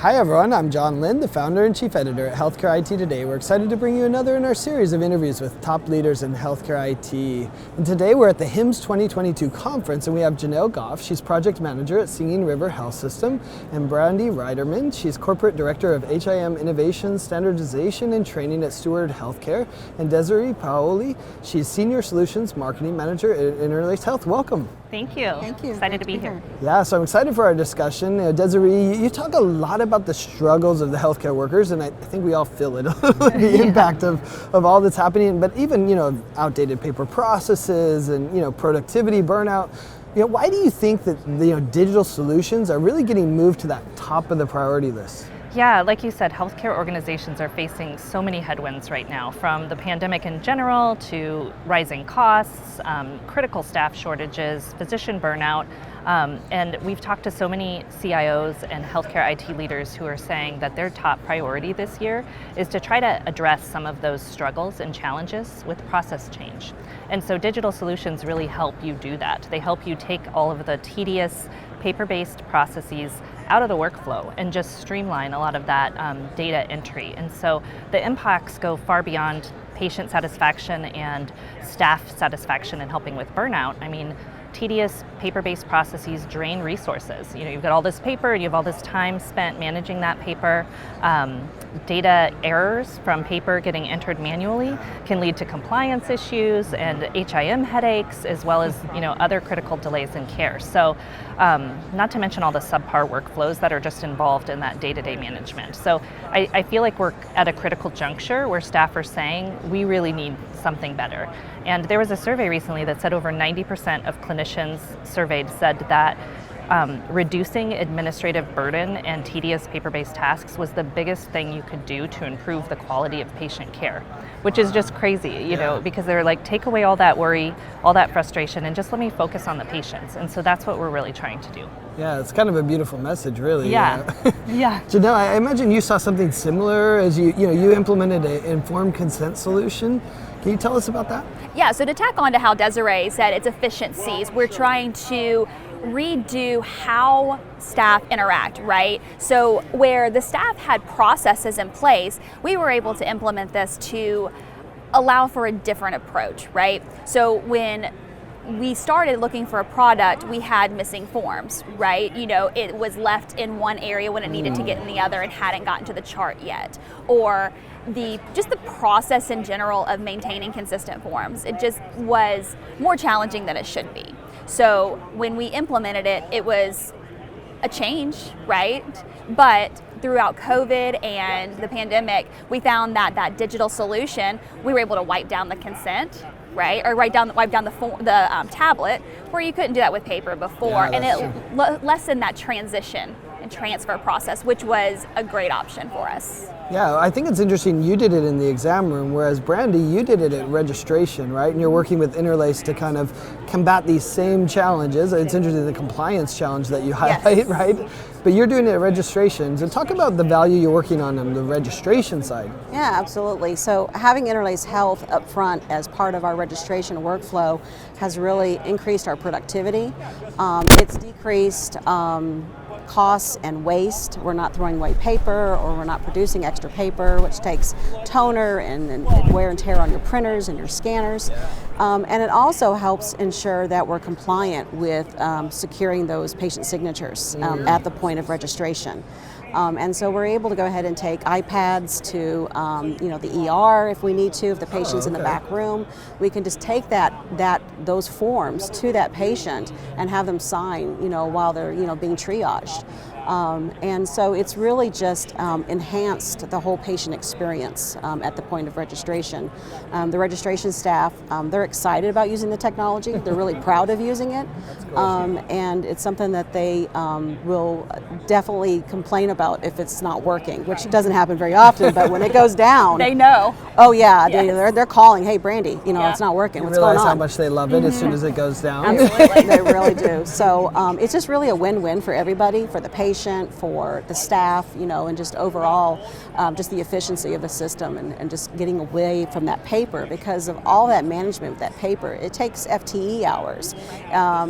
Hi everyone, I'm John Lind, the founder and chief editor at Healthcare IT Today. We're excited to bring you another in our series of interviews with top leaders in healthcare IT. And today we're at the HIMSS 2022 conference, and we have Janelle Goff. She's project manager at Singing River Health System, and Brandi Reiterman. She's corporate director of HIM Innovation, Standardization and Training at Steward Health Care, and Dessiree Paoli. She's senior solutions marketing manager at Interlace Health. Welcome. Thank you. Thank you. Excited to be here. Yeah, so I'm excited for our discussion. Dessiree, you talk a lot about the struggles of the healthcare workers, and I think we all feel it, the impact of all that's happening, but even, outdated paper processes and, productivity, burnout. Why do you think that, digital solutions are really getting moved to that top of the priority list? Yeah, like you said, healthcare organizations are facing so many headwinds right now, from the pandemic in general to rising costs, critical staff shortages, physician burnout. And we've talked to so many CIOs and healthcare IT leaders who are saying that their top priority this year is to try to address some of those struggles and challenges with process change. And so digital solutions really help you do that. They help you take all of the tedious paper-based processes out of the workflow and just streamline a lot of that data entry. And so the impacts go far beyond patient satisfaction and staff satisfaction in helping with burnout. I mean, tedious paper-based processes drain resources. You've got all this paper, you have all this time spent managing that paper. Data errors from paper getting entered manually can lead to compliance issues and HIM headaches, as well as other critical delays in care. So not to mention all the subpar workflows that are just involved in that day-to-day management. So I feel like we're at a critical juncture where staff are saying we really need something better. And there was a survey recently that said over 90% of clinicians surveyed said that reducing administrative burden and tedious paper-based tasks was the biggest thing you could do to improve the quality of patient care, which is just crazy, because they're like, take away all that worry, all that frustration, and just let me focus on the patients. And so that's what we're really trying to do. Yeah, it's kind of a beautiful message, really. Yeah. Yeah. Janelle, I imagine you saw something similar as you implemented an informed consent solution. Can you tell us about that? Yeah, so to tack on to how Dessiree said, it's efficiencies. We're trying to redo how staff interact, right? So where the staff had processes in place, we were able to implement this to allow for a different approach, right? So when we started looking for a product, we had missing forms, right? It was left in one area when it needed to get in the other and hadn't gotten to the chart yet. Or just the process in general of maintaining consistent forms, it just was more challenging than it should be. So when we implemented it, it was a change, right? But throughout COVID and the pandemic, we found that digital solution, we were able to wipe down the consent, right? Or wipe down the tablet, where you couldn't do that with paper before, and it lessened that transition and transfer process, which was a great option for us. Yeah, I think it's interesting you did it in the exam room, whereas Brandi, you did it at registration, right? And you're working with Interlace to kind of combat these same challenges. It's interesting, the compliance challenge that you highlight, yes. Right? But you're doing it at registrations. And talk about the value you're working on the registration side. Yeah, absolutely. So having Interlace Health up front as part of our registration workflow has really increased our productivity. It's decreased costs and waste. We're not throwing away paper, or we're not producing extra paper, which takes toner and wear and tear on your printers and your scanners. And it also helps ensure that we're compliant with securing those patient signatures at the point of registration. And so we're able to go ahead and take iPads to the ER if we need to, if the patient's in the back room. We can just take those forms to that patient and have them sign while they're being triaged. And so it's really just enhanced the whole patient experience at the point of registration. The registration staff, they're excited about using the technology. They're really proud of using it. And it's something that they will definitely complain about if it's not working, which doesn't happen very often, but when it goes down. They know. Oh yeah, yes. They're calling, hey Brandi, it's not working, what's going on? You realize how much they love it as soon as it goes down. Absolutely, they really do. So it's just really a win-win for everybody, for the patient, for the staff, and just overall, just the efficiency of the system and just getting away from that paper, because of all that management with that paper. It takes FTE hours.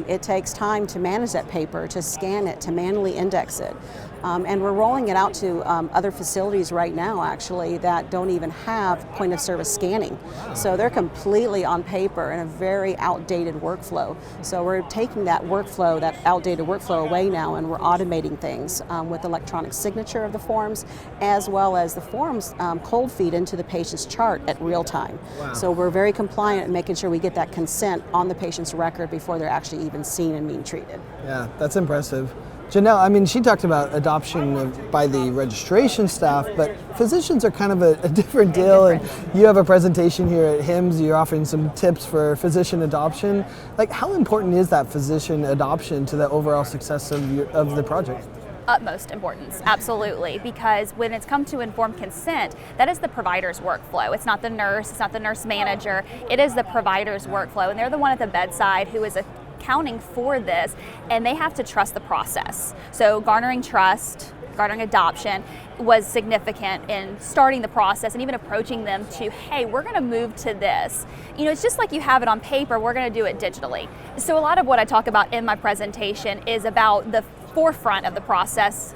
It takes time to manage that paper, to scan it, to manually index it. And we're rolling it out to other facilities right now, actually, that don't even have point of service scanning. So they're completely on paper in a very outdated workflow. So we're taking that workflow, that outdated workflow away now, and we're automating things with electronic signature of the forms, as well as the forms cold feed into the patient's chart at real time. Wow. So we're very compliant in making sure we get that consent on the patient's record before they're actually even seen and being treated. Yeah, that's impressive. Janelle, I mean, she talked about adoption by the registration staff, but physicians are kind of a different deal, and you have a presentation here at HIMSS. You're offering some tips for physician adoption. Like, how important is that physician adoption to the overall success of the project? Utmost importance, absolutely, because when it's come to informed consent, that is the provider's workflow. It's not the nurse, it's not the nurse manager, it is the provider's workflow, and they're the one at the bedside who is accounting for this, and they have to trust the process. So garnering trust, garnering adoption was significant in starting the process and even approaching them to, hey, we're going to move to this. You know, it's just like you have it on paper, we're going to do it digitally. So a lot of what I talk about in my presentation is about the forefront of the process,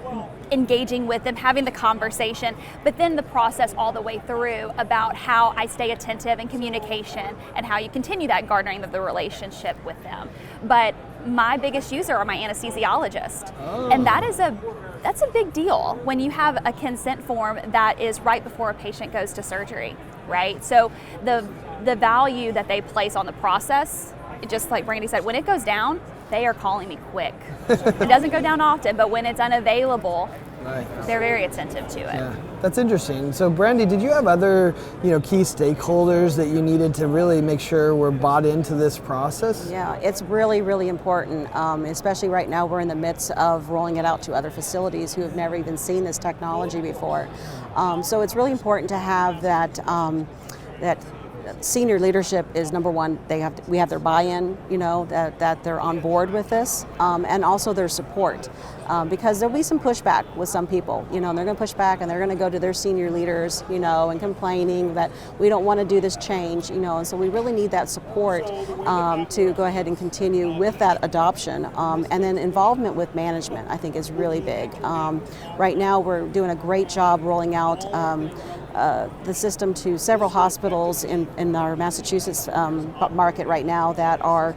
engaging with them, having the conversation, but then the process all the way through about how I stay attentive in communication and how you continue that garnering of the relationship with them. But my biggest user are my anesthesiologists, and that's a big deal when you have a consent form that is right before a patient goes to surgery, right? So the value that they place on the process, just like Brandi said, when it goes down, they are calling me quick. It doesn't go down often, but when it's unavailable, right, they're very attentive to it. Yeah, that's interesting. So Brandi, did you have other key stakeholders that you needed to really make sure were bought into this process? Yeah, it's really, really important, especially right now we're in the midst of rolling it out to other facilities who have never even seen this technology before. So it's really important to have that senior leadership is number one. We have their buy-in, that they're on board with this, and also their support, because there'll be some pushback with some people, and they're going to push back and they're going to go to their senior leaders, and complaining that we don't want to do this change, and so we really need that support to go ahead and continue with that adoption, and then involvement with management, I think, is really big. Right now, we're doing a great job rolling out the system to several hospitals in our Massachusetts market right now that are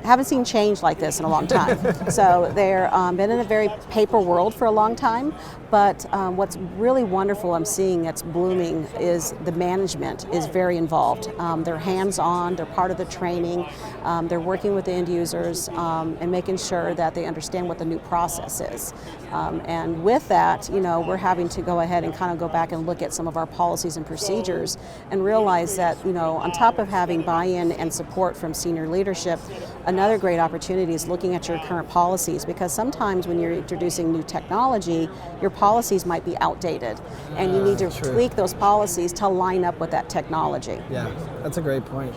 haven't seen change like this in a long time. So they're been in a very paper world for a long time, but what's really wonderful I'm seeing that's blooming is the management is very involved. They're hands-on, they're part of the training, they're working with the end users and making sure that they understand what the new process is. And with that, we're having to go ahead and kind of go back and look at some of our policies and procedures and realize that, on top of having buy-in and support from senior leadership, another great opportunity is looking at your current policies, because sometimes when you're introducing new technology, your policies might be outdated, and you need to tweak those policies to line up with that technology. Yeah, that's a great point.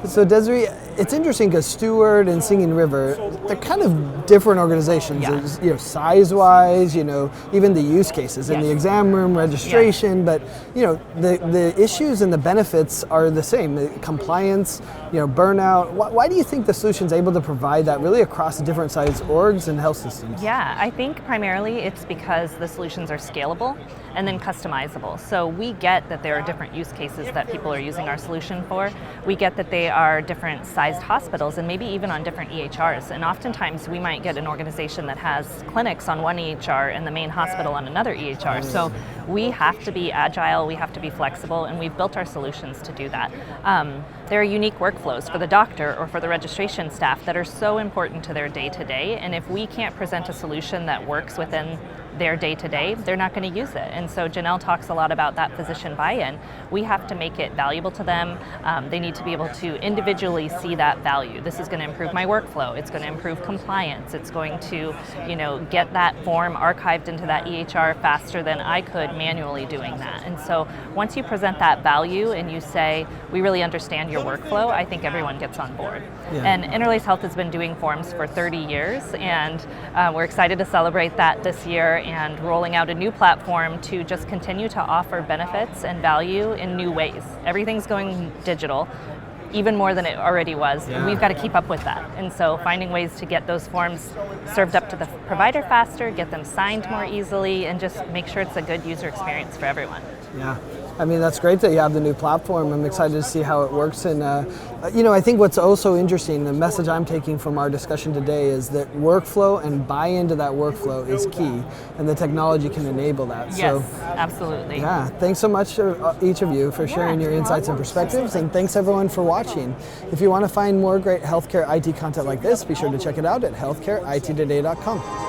So Dessiree, it's interesting because Steward and Singing River, they're kind of different organizations, size-wise, even the use cases in the exam room, registration, but the issues and the benefits are the same. The compliance, burnout. Why do you think the solution's able to provide that really across different size orgs and health systems? Yeah, I think primarily it's because the solutions are scalable and then customizable. So we get that there are different use cases that people are using our solution for. We get that they are different sized hospitals and maybe even on different EHRs. And oftentimes we might get an organization that has clinics on one EHR and the main hospital on another EHR. So we have to be agile, we have to be flexible, and we've built our solutions to do that. There are unique workflows for the doctor or for the registration staff that are so important to their day-to-day, and if we can't present a solution that works within their day-to-day, they're not going to use it. And so Janelle talks a lot about that physician buy-in. We have to make it valuable to them. They need to be able to individually see that value. This is going to improve my workflow. It's going to improve compliance. It's going to, get that form archived into that EHR faster than I could manually doing that. And so once you present that value and you say, we really understand your workflow, I think everyone gets on board. Yeah. And Interlace Health has been doing forms for 30 years, and we're excited to celebrate that this year and rolling out a new platform to just continue to offer benefits and value in new ways. Everything's going digital. even more than it already was. Yeah. We've got to keep up with that. And so finding ways to get those forms served up to the provider faster, get them signed more easily, and just make sure it's a good user experience for everyone. Yeah. I mean, that's great that you have the new platform. I'm excited to see how it works. And, you know, I think what's also interesting, the message I'm taking from our discussion today is that workflow and buy into that workflow is key, and the technology can enable that. Yes, So, absolutely. yeah, thanks so much to each of you for sharing your insights and perspectives, and thanks everyone for watching. If you want to find more great healthcare IT content like this, be sure to check it out at healthcareittoday.com.